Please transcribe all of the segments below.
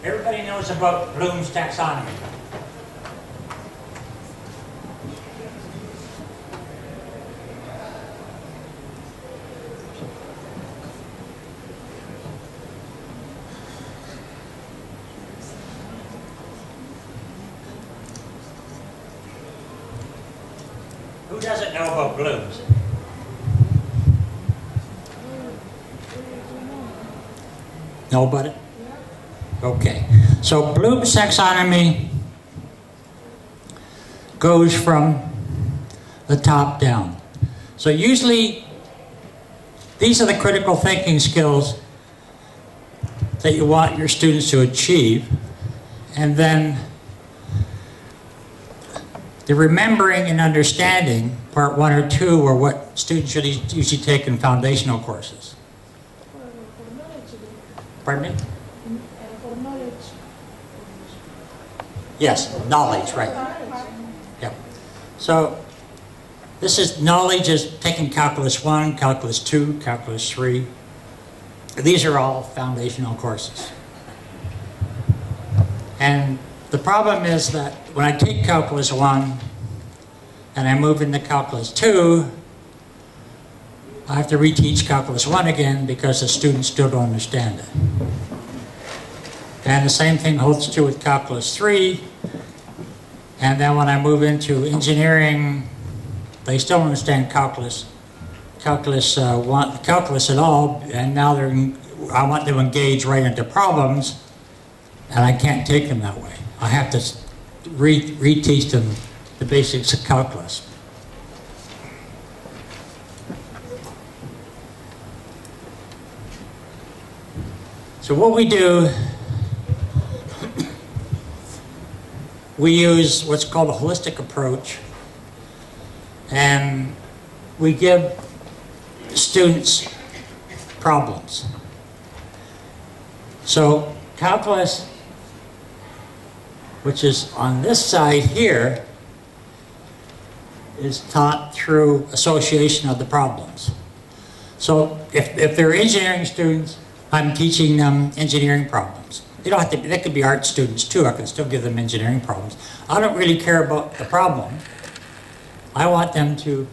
Everybody knows about Bloom's taxonomy. Who doesn't know about Bloom's? Know about it? Okay. So Bloom's taxonomy goes from the top down. So usually these are the critical thinking skills that you want your students to achieve. And then the remembering and understanding, part 1 or 2, are what students should usually take in foundational courses. Pardon me? For knowledge. Yes, knowledge, right. Yep. So this is knowledge is taking Calculus 1, Calculus 2, Calculus 3. These are all foundational courses. And the problem is that when I take Calculus 1 and I move into Calculus 2, I have to reteach Calculus 1 again because the students still don't understand it. And the same thing holds true with Calculus 3. And then when I move into engineering, they still don't understand calculus at all, and now I want them to engage right into problems, and I can't take them that way. I have to reteach them the basics of calculus. So what we do, we use what's called a holistic approach, and we give students problems. So calculus, which is on this side here, is taught through association of the problems. So if they're engineering students, I'm teaching them engineering problems. They don't have to, they could be art students too. I can still give them engineering problems. I don't really care about the problem. I want them to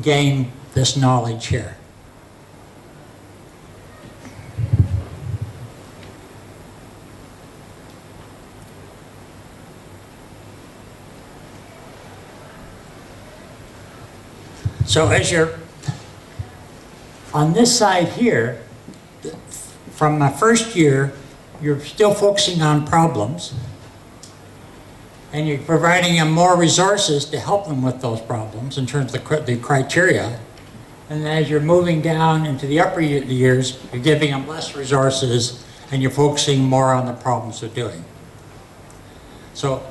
gain this knowledge here. So as you're on this side here, from my first year, you're still focusing on problems, and you're providing them more resources to help them with those problems in terms of the criteria. And as you're moving down into the upper years, you're giving them less resources, and you're focusing more on the problems they're doing. So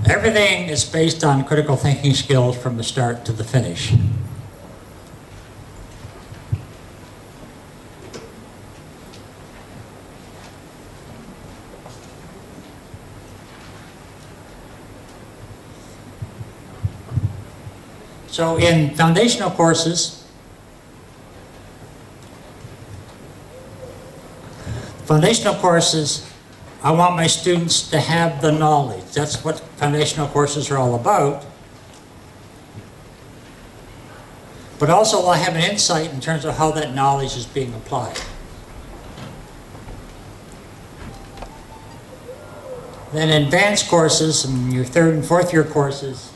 everything is based on critical thinking skills from the start to the finish. So in foundational courses, I want my students to have the knowledge. That's what foundational courses are all about. But also I'll have an insight in terms of how that knowledge is being applied. Then in advanced courses, and your 3rd and 4th year courses,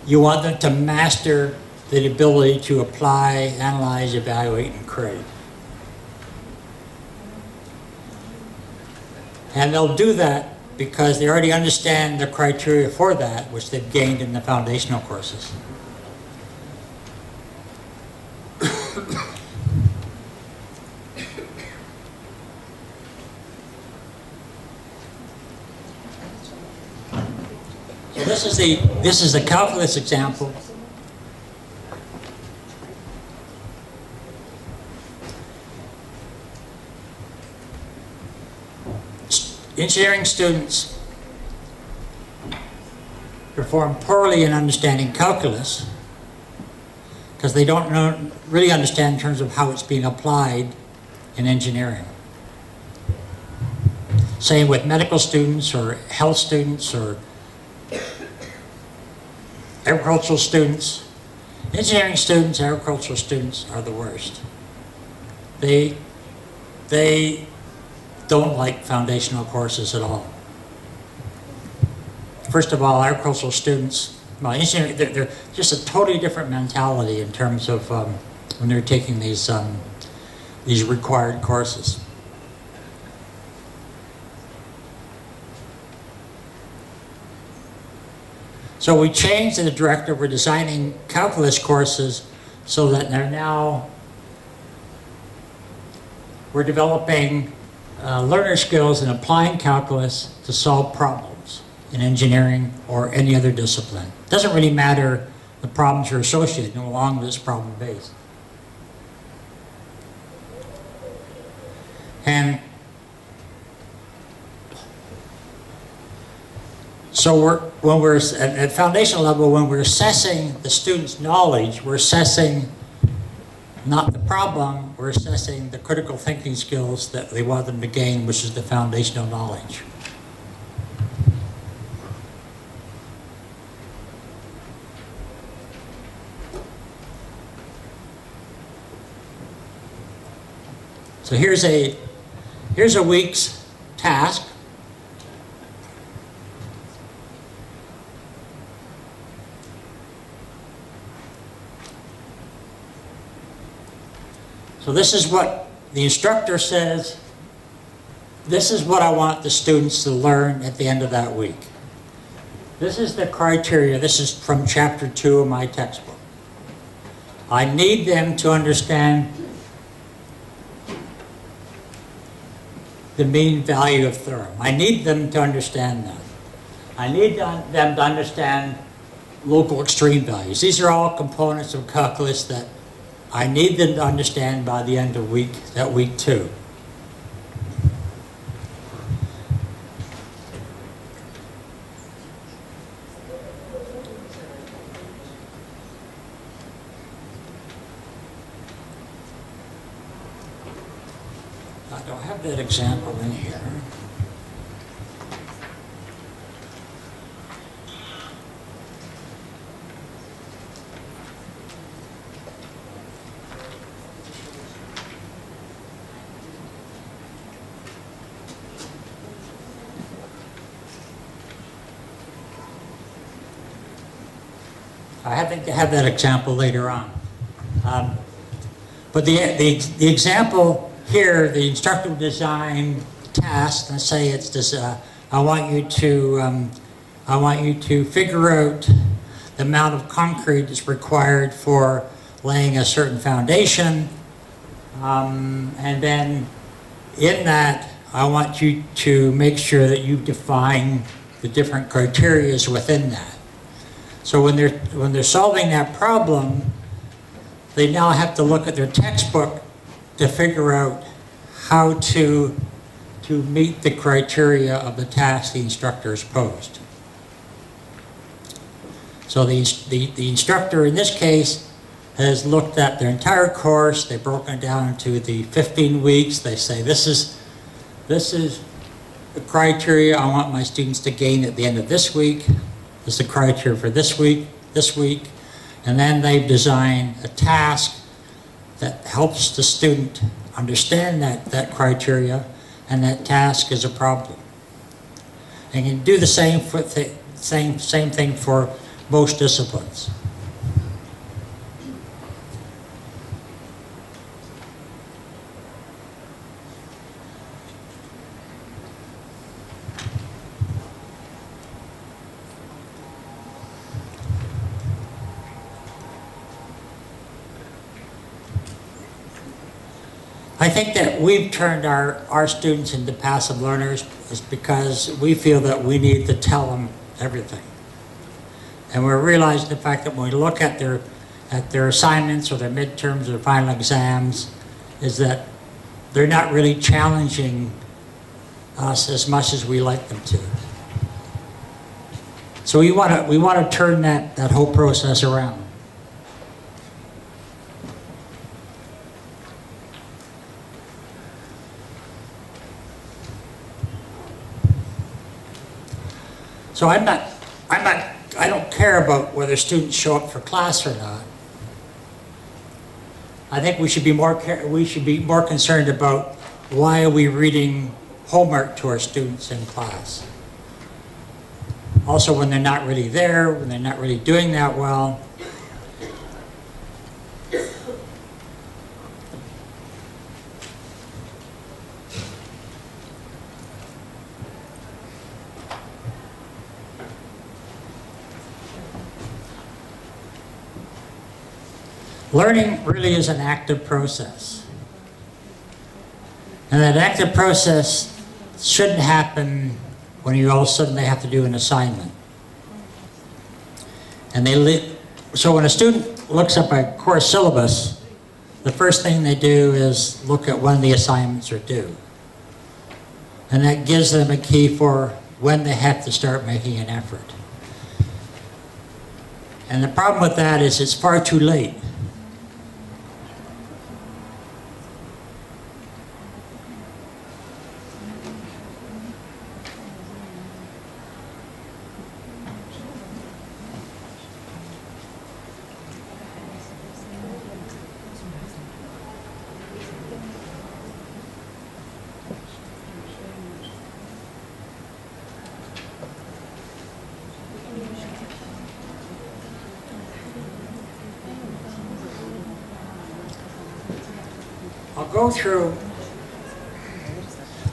you want them to master the ability to apply, analyze, evaluate, and create. And they'll do that because they already understand the criteria for that, which they've gained in the foundational courses. So this is the calculus example. Engineering students perform poorly in understanding calculus because they don't really understand in terms of how it's being applied in engineering. Same with medical students or health students or agricultural students. Engineering students, agricultural students are the worst. They don't like foundational courses at all. First of all, agricultural students, well, engineering, they're just a totally different mentality in terms of when they're taking these required courses. So we changed the directive. We're designing calculus courses so that they're now, we're developing learner skills in applying calculus to solve problems in engineering or any other discipline. It doesn't really matter the problems you're associating along this problem base. And so when we're at foundational level, when we're assessing the student's knowledge, we're assessing not the problem, we're assessing the critical thinking skills that we want them to gain, which is the foundational knowledge. So here's a week's task. So this is what the instructor says, this is what I want the students to learn at the end of that week. This is the criteria. This is from chapter 2 of my textbook. I need them to understand the mean value of theorem. I need them to understand that. I need them to understand local extreme values. These are all components of calculus that I need them to understand by the end of week 2. I don't have that example in here. I think to have that example later on. But the example here, the instructor design task, let's say it's this, I want you to figure out the amount of concrete that's required for laying a certain foundation, and then in that I want you to make sure that you define the different criteria within that. So when they're solving that problem, they now have to look at their textbook to figure out how to meet the criteria of the task the instructor has posed. So the instructor in this case has looked at their entire course. They've broken it down into the 15 weeks. They say this is the criteria I want my students to gain at the end of this week. This is the criteria for this week, and then they've designed a task that helps the student understand that criteria, and that task is a problem. And you can do the same thing for most disciplines. I think that we've turned our students into passive learners is because we feel that we need to tell them everything. And we're realizing the fact that when we look at their assignments or their midterms or final exams, is that they're not really challenging us as much as we like them to. So we want to turn that whole process around. So I don't care about whether students show up for class or not. I think we should be more concerned about why are we reading homework to our students in class. Also, when they're not really there, when they're not really doing that well. Learning really is an active process. And that active process shouldn't happen when you all of a sudden they have to do an assignment. And so when a student looks up a course syllabus, the first thing they do is look at when the assignments are due. And that gives them a key for when they have to start making an effort. And the problem with that is it's far too late.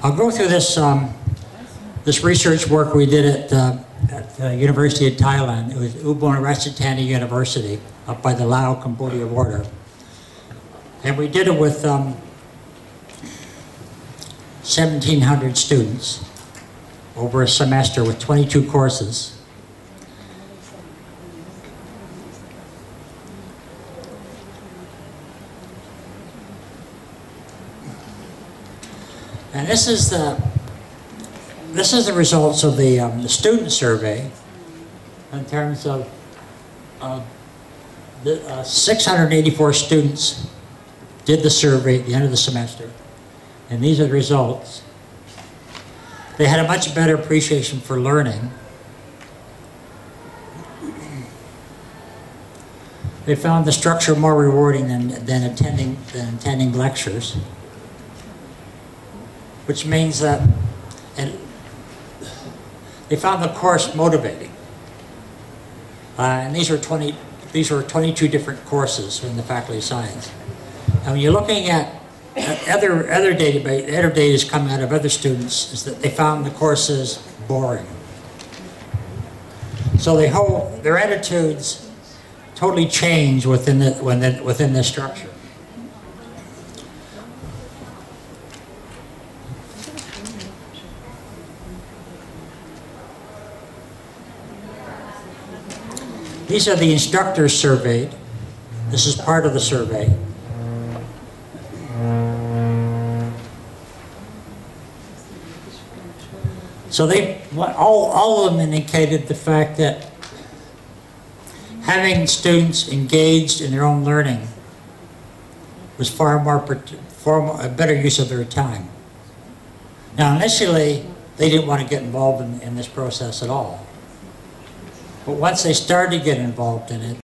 I'll go through this this research work we did at the University of Thailand. It was Ubon Ratchathani University up by the Lao Cambodia border, and we did it with 1,700 students over a semester with 22 courses. And this is the results of the student survey in terms of 684 students did the survey at the end of the semester, and these are the results. They had a much better appreciation for learning. They found the structure more rewarding than attending lectures. Which means that they found the course motivating. And these were 22 different courses in the Faculty of Science. And when you're looking at other data coming out of other students, is that they found the courses boring. So their attitudes totally change within the structure. These are the instructors surveyed. This is part of the survey. So all of them indicated the fact that having students engaged in their own learning was far a better use of their time. Now initially, they didn't want to get involved in this process at all. But once they started to get involved in it,